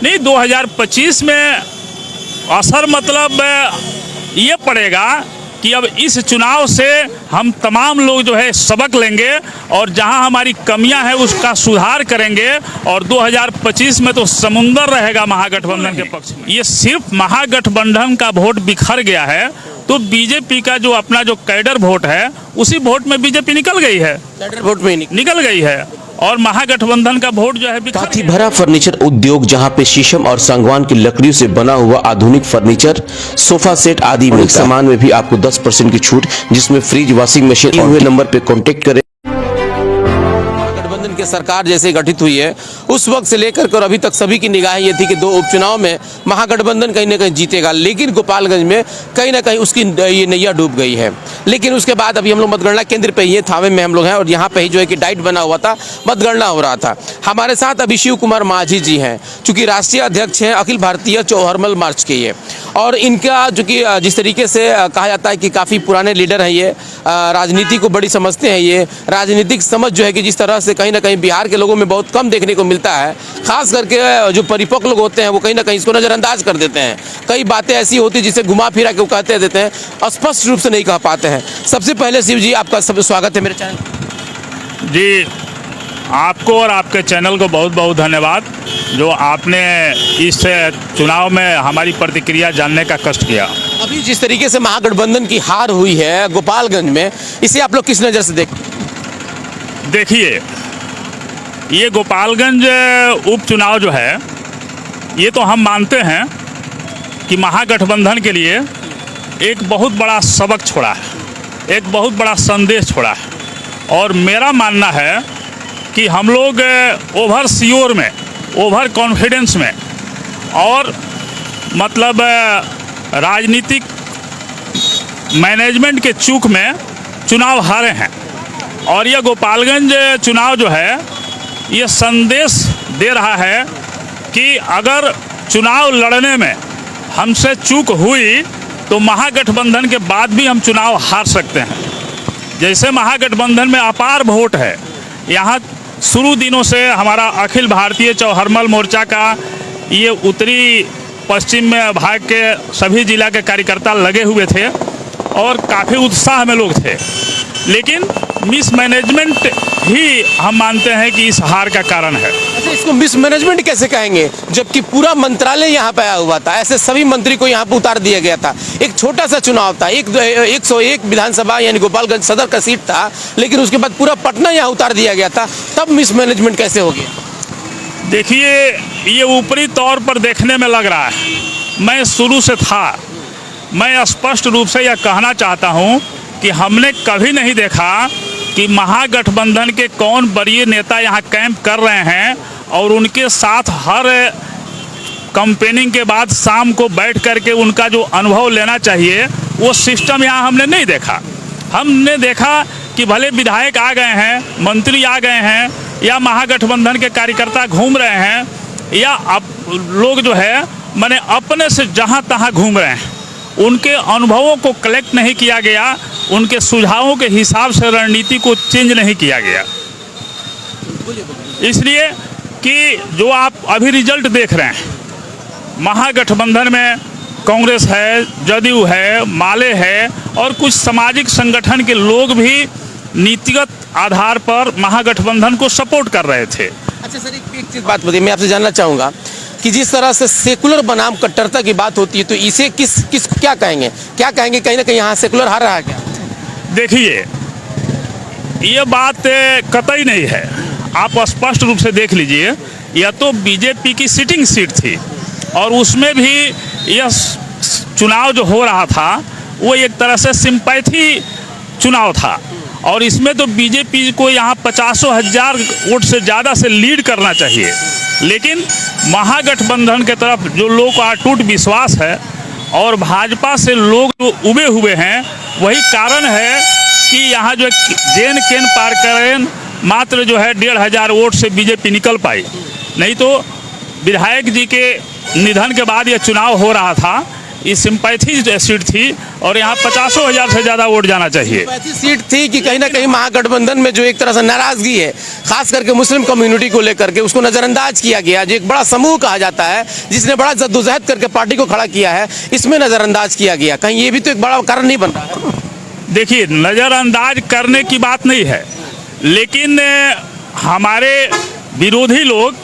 नहीं, 2025 में असर मतलब ये पड़ेगा कि अब इस चुनाव से हम तमाम लोग जो है सबक लेंगे और जहां हमारी कमियां हैं उसका सुधार करेंगे। और 2025 में तो समुंदर रहेगा महागठबंधन के पक्ष में। ये सिर्फ महागठबंधन का वोट बिखर गया है तो बीजेपी का जो अपना जो कैडर वोट है उसी वोट में बीजेपी निकल गई है, कैडर वोट में निकल गई है और महागठबंधन का वोट जो है बिखर साथ ही भरा फर्नीचर उद्योग, जहां पे शीशम और सागवान की लकड़ियों से बना हुआ आधुनिक फर्नीचर, सोफा सेट आदि में सामान में भी आपको 10% की छूट, जिसमें फ्रिज, वॉशिंग मशीन। हुए नंबर पे कांटेक्ट करें। गठबंधन की सरकार जैसे गठित हुई है उस वक्त से लेकर कर अभी तक सभी की निगाहें ये थी कि 2 उपचुनाव में महागठबंधन कहीं ना कहीं जीतेगा, लेकिन गोपालगंज में कहीं ना कहीं उसकी ये नैया डूब गई है। लेकिन उसके बाद अभी हम लोग मतगणना केंद्र पे ही थावे में हम लोग हैं और यहाँ पे ही जो है कि डाइट बना हुआ था, मतगणना हो रहा था। हमारे साथ अभी शिव कुमार माझी जी हैं, चूंकि राष्ट्रीय अध्यक्ष हैं अखिल भारतीय चौहरमल मार्च के ये, और इनका जो कि जिस तरीके से कहा जाता है कि काफ़ी पुराने लीडर हैं ये, राजनीति को बड़ी समझते हैं ये, राजनीतिक समझ जो है कि जिस तरह से कहीं ना कहीं बिहार के लोगों में बहुत कम देखने को मिलता है, खास करके जो परिपक्व लोग होते हैं वो कहीं ना कहीं इसको नज़रअंदाज कर देते हैं। कई बातें ऐसी होती जिसे घुमा फिरा के वो कहते देते हैं, स्पष्ट रूप से नहीं कह पाते हैं। सबसे पहले शिव जी आपका सब स्वागत है मेरे चैनल। जी, आपको और आपके चैनल को बहुत बहुत धन्यवाद जो आपने इस चुनाव में हमारी प्रतिक्रिया जानने का कष्ट किया। अभी जिस तरीके से महागठबंधन की हार हुई है गोपालगंज में, इसे आप लोग किस नज़र से देखिए, ये गोपालगंज उपचुनाव जो है ये तो हम मानते हैं कि महागठबंधन के लिए एक बहुत बड़ा सबक छोड़ा है, एक बहुत बड़ा संदेश छोड़ा है। और मेरा मानना है कि हम लोग ओवर श्योर में, ओवर कॉन्फिडेंस में और मतलब राजनीतिक मैनेजमेंट के चूक में चुनाव हारे हैं। और यह गोपालगंज चुनाव जो है ये संदेश दे रहा है कि अगर चुनाव लड़ने में हमसे चूक हुई तो महागठबंधन के बाद भी हम चुनाव हार सकते हैं। जैसे महागठबंधन में अपार वोट है, यहाँ शुरू दिनों से हमारा अखिल भारतीय चौहरमल मोर्चा का ये उत्तरी पश्चिम में भाग के सभी जिला के कार्यकर्ता लगे हुए थे और काफ़ी उत्साह में लोग थे, लेकिन मिसमैनेजमेंट ही हम मानते हैं कि इस हार का कारण है। अच्छा, इसको मिसमैनेजमेंट कैसे कहेंगे जबकि पूरा मंत्रालय यहाँ पे आया हुआ था, ऐसे सभी मंत्री को यहाँ पे उतार दिया गया था। एक छोटा सा चुनाव था, 101 विधानसभा यानी गोपालगंज सदर का सीट था, लेकिन उसके बाद पूरा पटना यहाँ उतार दिया गया था, तब मिसमैनेजमेंट कैसे हो गया? देखिए, ये ऊपरी तौर पर देखने में लग रहा है, मैं शुरू से था, मैं स्पष्ट रूप से यह कहना चाहता हूँ कि हमने कभी नहीं देखा कि महागठबंधन के कौन बड़े नेता यहाँ कैंप कर रहे हैं और उनके साथ हर कैंपेनिंग के बाद शाम को बैठ करके उनका जो अनुभव लेना चाहिए वो सिस्टम यहाँ हमने नहीं देखा। हमने देखा कि भले विधायक आ गए हैं, मंत्री आ गए हैं या महागठबंधन के कार्यकर्ता घूम रहे हैं या अब लोग जो है माने अपने से जहाँ तहाँ घूम रहे हैं, उनके अनुभवों को कलेक्ट नहीं किया गया, उनके सुझावों के हिसाब से रणनीति को चेंज नहीं किया गया। इसलिए कि जो आप अभी रिजल्ट देख रहे हैं, महागठबंधन में कांग्रेस है, जदयू है, माले है और कुछ सामाजिक संगठन के लोग भी नीतिगत आधार पर महागठबंधन को सपोर्ट कर रहे थे। अच्छा सर, एक चीज़ बात बताइए, मैं आपसे जानना चाहूँगा कि जिस तरह से सेकुलर बनाम कट्टरता की बात होती है तो इसे किस क्या कहेंगे कहीं ना कहीं यहाँ सेकुलर हार रहा है क्या? देखिए, ये बात कतई नहीं है, आप स्पष्ट रूप से देख लीजिए, यह तो बीजेपी की सिटिंग सीट थी और उसमें भी यह चुनाव जो हो रहा था वो एक तरह से सिंपैथी चुनाव था और इसमें तो बीजेपी को यहाँ 50,000 वोट से ज़्यादा से लीड करना चाहिए, लेकिन महागठबंधन के तरफ जो लोगों का अटूट विश्वास है और भाजपा से लोग जो उबे हुए हैं, वही कारण है कि यहाँ जो जेन केन पार करें मात्र जो है 1,500 वोट से बीजेपी निकल पाई। नहीं तो विधायक जी के निधन के बाद यह चुनाव हो रहा था, ये सिंपैथी सीट थी और यहाँ 50,000 से ज़्यादा वोट जाना चाहिए। ऐसी सीट थी कि कहीं ना कहीं महागठबंधन में जो एक तरह से नाराजगी है, खास करके मुस्लिम कम्युनिटी को लेकर के, उसको नजरअंदाज किया गया। जो एक बड़ा समूह कहा जाता है जिसने बड़ा जद्दोजहद करके पार्टी को खड़ा किया है, इसमें नजरअंदाज किया गया। कहीं ये भी तो एक बड़ा कारण नहीं बन रहा है? देखिए, नज़रअंदाज करने की बात नहीं है, लेकिन हमारे विरोधी लोग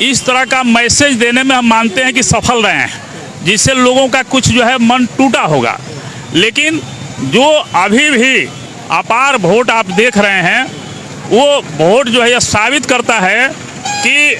इस तरह का मैसेज देने में हम मानते हैं कि सफल रहे हैं, जिससे लोगों का कुछ जो है मन टूटा होगा। लेकिन जो अभी भी अपार वोट आप देख रहे हैं, वो वोट जो है यह साबित करता है कि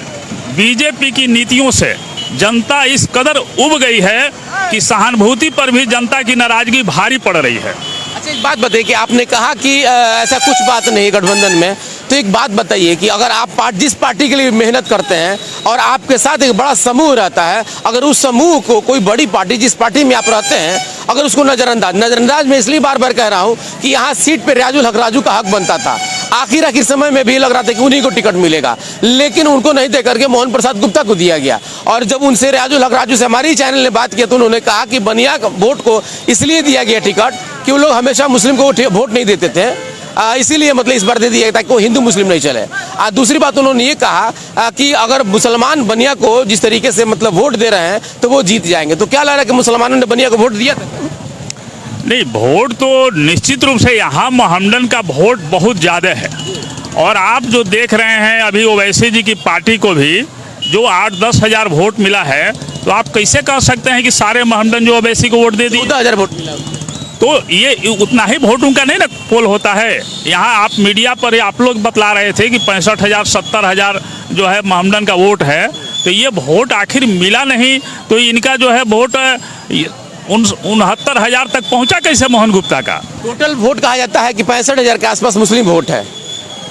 बीजेपी की नीतियों से जनता इस कदर उब गई है कि सहानुभूति पर भी जनता की नाराजगी भारी पड़ रही है। अच्छा, एक बात बताइए कि आपने कहा कि ऐसा कुछ बात नहीं है गठबंधन में, तो एक बात बताइए कि अगर आप जिस पार्टी के लिए मेहनत करते हैं और आपके साथ एक बड़ा समूह रहता है, अगर उस समूह को कोई बड़ी पार्टी, जिस पार्टी में आप रहते हैं, अगर उसको नजरअंदाज मैं इसलिए बार बार कह रहा हूँ कि यहाँ सीट पे रियाजुल हक राजू का हक बनता था। आखिर समय में भी लग रहा था कि उन्हीं को टिकट मिलेगा, लेकिन उनको नहीं दे करके मोहन प्रसाद गुप्ता को दिया गया। और जब उनसे रियाजुल हक राजू से हमारी चैनल ने बात किया तो उन्होंने कहा कि बनिया वोट को इसलिए दिया गया टिकट कि वो लोग हमेशा मुस्लिम को वोट नहीं देते थे, इसीलिए मतलब इस बार दे दिया ताकि वो हिंदू मुस्लिम नहीं चले। दूसरी बात उन्होंने ये कहा कि अगर मुसलमान बनिया को जिस तरीके से मतलब वोट दे रहे हैं तो वो जीत जाएंगे। तो क्या लग रहा है कि मुसलमानों ने बनिया को वोट दिया था? नहीं, वोट तो निश्चित रूप से यहाँ मोहम्मदन का वोट बहुत ज़्यादा है। और आप जो देख रहे हैं अभी ओवैसी जी की पार्टी को भी जो 8-10 हज़ार वोट मिला है, तो आप कैसे कह सकते हैं कि सारे मोहम्मदन जो ओवैसी को वोट दे दिए? 14,000 वोट मिला। तो ये उतना ही वोटों का नहीं ना पोल होता है। यहाँ आप मीडिया पर आप लोग बतला रहे थे कि 65,000 70,000 जो है मोहम्मदन का वोट है, तो ये वोट आखिर मिला नहीं, तो इनका जो है वोट 69,000 तक पहुँचा कैसे मोहन गुप्ता का? टोटल वोट कहा जाता है कि 65,000 के आसपास मुस्लिम वोट है।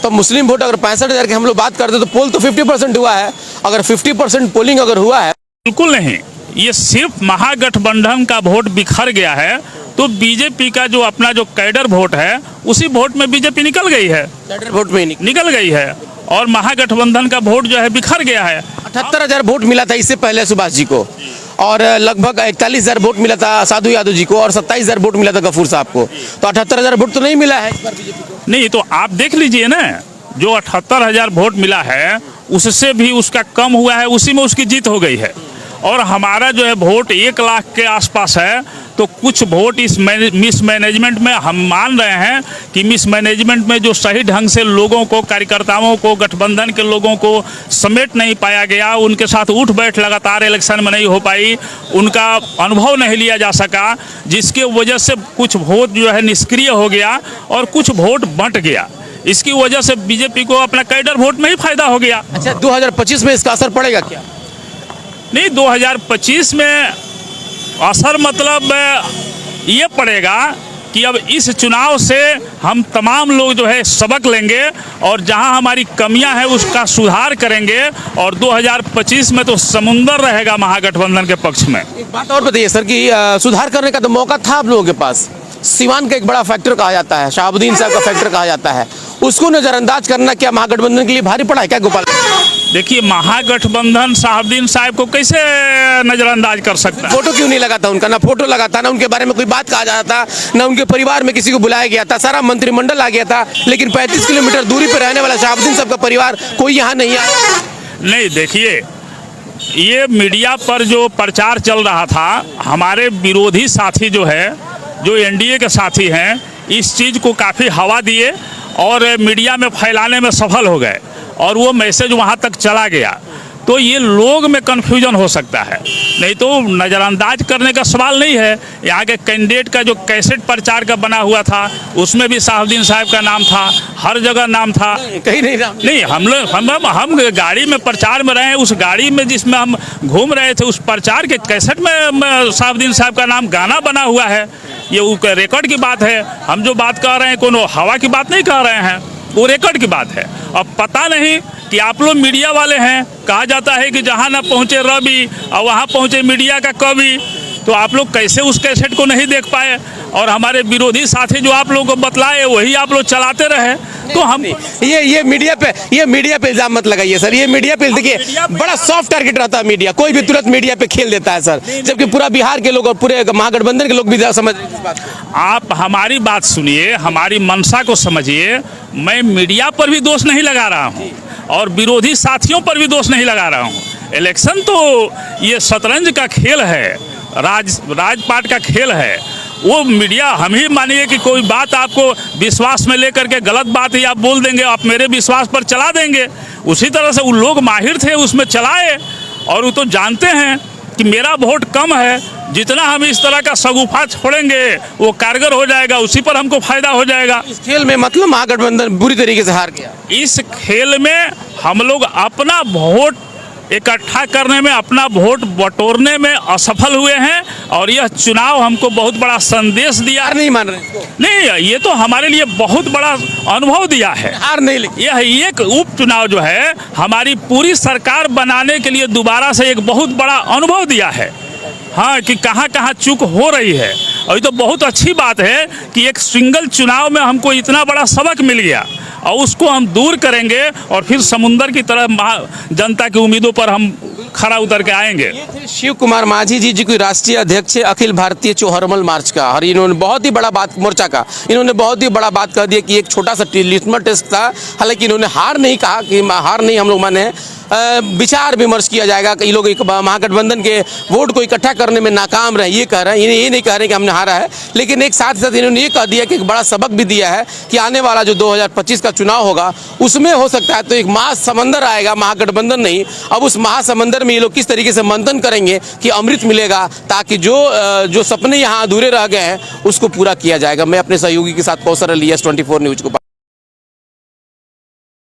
तो मुस्लिम वोट अगर 65,000 के हम लोग बात करते तो पोल तो 50% हुआ है। अगर 50% पोलिंग अगर हुआ है, बिल्कुल नहीं, ये सिर्फ महागठबंधन का वोट बिखर गया है। तो बीजेपी का जो अपना जो कैडर वोट है, उसी वोट में बीजेपी निकल गई है, कैडर वोट में निकल गई है, और महागठबंधन का वोट जो है बिखर गया है। 78,000 वोट मिला था इससे पहले सुभाष जी को, और लगभग 41,000 वोट मिला था साधु यादव जी को, और 27,000 वोट मिला था गफूर साहब को। तो 78,000 वोट तो नहीं मिला है इस बार बीजेपी को। नहीं, तो आप देख लीजिए ना, जो 78,000 वोट मिला है उससे भी उसका कम हुआ है, उसी में उसकी जीत हो गई है। और हमारा जो है वोट 1 लाख के आसपास है। तो कुछ वोट इस मिसमैनेजमेंट में हम मान रहे हैं कि मिसमैनेजमेंट में जो सही ढंग से लोगों को, कार्यकर्ताओं को, गठबंधन के लोगों को समेट नहीं पाया गया, उनके साथ उठ बैठ लगातार इलेक्शन में नहीं हो पाई, उनका अनुभव नहीं लिया जा सका, जिसके वजह से कुछ वोट जो है निष्क्रिय हो गया और कुछ वोट बंट गया। इसकी वजह से बीजेपी को अपना कैडर वोट में ही फायदा हो गया। अच्छा, 2025 में इसका असर पड़ेगा क्या? नहीं, 2025 में असर मतलब ये पड़ेगा कि अब इस चुनाव से हम तमाम लोग जो है सबक लेंगे और जहां हमारी कमियां हैं उसका सुधार करेंगे, और 2025 में तो समुंदर रहेगा महागठबंधन के पक्ष में। एक बात और बताइए सर कि सुधार करने का तो मौका था आप लोगों के पास। सीवान का एक बड़ा फैक्टर कहा जाता है, शहाबुद्दीन साहब का फैक्टर कहा जाता है, उसको नजरअंदाज करना क्या महागठबंधन के लिए भारी पड़ा है क्या गोपाल? देखिए, महागठबंधन शहाबुद्दीन साहब को कैसे नजरअंदाज कर सकता है? फोटो क्यों नहीं लगा था उनका? ना फोटो लगा था, ना उनके बारे में कोई बात कहा जा रहा था, ना उनके परिवार में किसी को बुलाया गया था। सारा मंत्रिमंडल आ गया था, लेकिन 35 किलोमीटर दूरी पर रहने वाला शहाबुद्दीन साहब का परिवार कोई यहाँ नहीं आया। नहीं, देखिए, ये मीडिया पर जो प्रचार चल रहा था, हमारे विरोधी साथी जो है, जो एनडीए के साथी हैं, इस चीज़ को काफ़ी हवा दिए और मीडिया में फैलाने में सफल हो गए, और वो मैसेज वहाँ तक चला गया। तो ये लोग में कन्फ्यूजन हो सकता है, नहीं तो नज़रअंदाज करने का सवाल नहीं है। यहाँ के कैंडिडेट का जो कैसेट प्रचार का बना हुआ था, उसमें भी शहाबुद्दीन साहब का नाम था, हर जगह नाम था। कहीं नहीं नाम नहीं, हम गाड़ी में प्रचार में रहे, उस गाड़ी में जिसमें हम घूम रहे थे, उस प्रचार के कैसेट में शहाबुद्दीन साहब का नाम गाना बना हुआ है। ये रिकॉर्ड की बात है। हम जो बात कर रहे हैं कोनो हवा की बात नहीं कर रहे हैं, वो रिकॉर्ड की बात है। अब पता नहीं कि आप लोग मीडिया वाले हैं, कहा जाता है कि जहाँ ना पहुँचे रवि और वहाँ पहुँचे मीडिया का कवि, तो आप लोग कैसे उस कैसेट को नहीं देख पाए? और हमारे विरोधी साथी जो आप लोगों को बतलाए वही आप लोग चलाते रहे, तो हम ये मीडिया पे इल्जाम मत लगाइए सर। ये मीडिया पे देखिए बड़ा सॉफ्ट टारगेट रहता है मीडिया, कोई भी तुरंत मीडिया पे खेल देता है सर, जबकि पूरा बिहार के लोग और पूरे महागठबंधन के लोग भी समझ रहे हैं इस बात को। आप हमारी बात सुनिए, हमारी मंशा को समझिए। मैं मीडिया पर भी दोष नहीं लगा रहा हूँ और विरोधी साथियों पर भी दोष नहीं लगा रहा हूँ। इलेक्शन तो ये शतरंज का खेल है, राजपाट का खेल है। वो मीडिया, हम ही मानिए कि कोई बात आपको विश्वास में लेकर के गलत बात ही आप बोल देंगे, आप मेरे विश्वास पर चला देंगे। उसी तरह से वो लोग माहिर थे, उसमें चलाए, और वो तो जानते हैं कि मेरा वोट कम है, जितना हम इस तरह का सगुफा छोड़ेंगे वो कारगर हो जाएगा, उसी पर हमको फायदा हो जाएगा। इस खेल में मतलब महागठबंधन बुरी तरीके से हार गया। इस खेल में हम लोग अपना वोट इकट्ठा करने में, अपना वोट बटोरने में असफल हुए हैं, और यह चुनाव हमको बहुत बड़ा संदेश दिया। हार नहीं मान रहे इसको? नहीं, ये तो हमारे लिए बहुत बड़ा अनुभव दिया है। हार नहीं, लेकिन यह एक उपचुनाव जो है हमारी पूरी सरकार बनाने के लिए दोबारा से एक बहुत बड़ा अनुभव दिया है। हाँ, कि कहाँ कहाँ चूक हो रही है, और ये तो बहुत अच्छी बात है कि एक सिंगल चुनाव में हमको इतना बड़ा सबक मिल गया, और उसको हम दूर करेंगे और फिर समुंदर की तरह जनता की उम्मीदों पर हम खरा उतर के आएंगे। ये थे शिव कुमार माझी जी, जो कि राष्ट्रीय अध्यक्ष है अखिल भारतीय चौहरमल मार्च का, और इन्होंने बहुत ही बड़ा बात, मोर्चा का इन्होंने बहुत ही बड़ा बात कह दिया कि एक छोटा सा लिटमस टेस्ट था। हालांकि इन्होंने हार नहीं कहा कि हार नहीं हम लोग माने, विचार विमर्श किया जाएगा कि ये लोग महागठबंधन के वोट को इकट्ठा करने में नाकाम रहे, ये कह रहे हैं। ये नहीं कह रहे कि हमने हारा है, लेकिन एक साथ साथ इन्होंने ये कह दिया कि एक बड़ा सबक भी दिया है कि आने वाला जो 2025 का चुनाव होगा उसमें हो सकता है तो एक महासमंदर आएगा, महागठबंधन नहीं। अब उस महासमंदर में ये लोग किस तरीके से मंथन करेंगे कि अमृत मिलेगा, ताकि जो सपने यहाँ अधूरे रह गए हैं उसको पूरा किया जाएगा। मैं अपने सहयोगी के साथ कौशल अली, S24 न्यूज को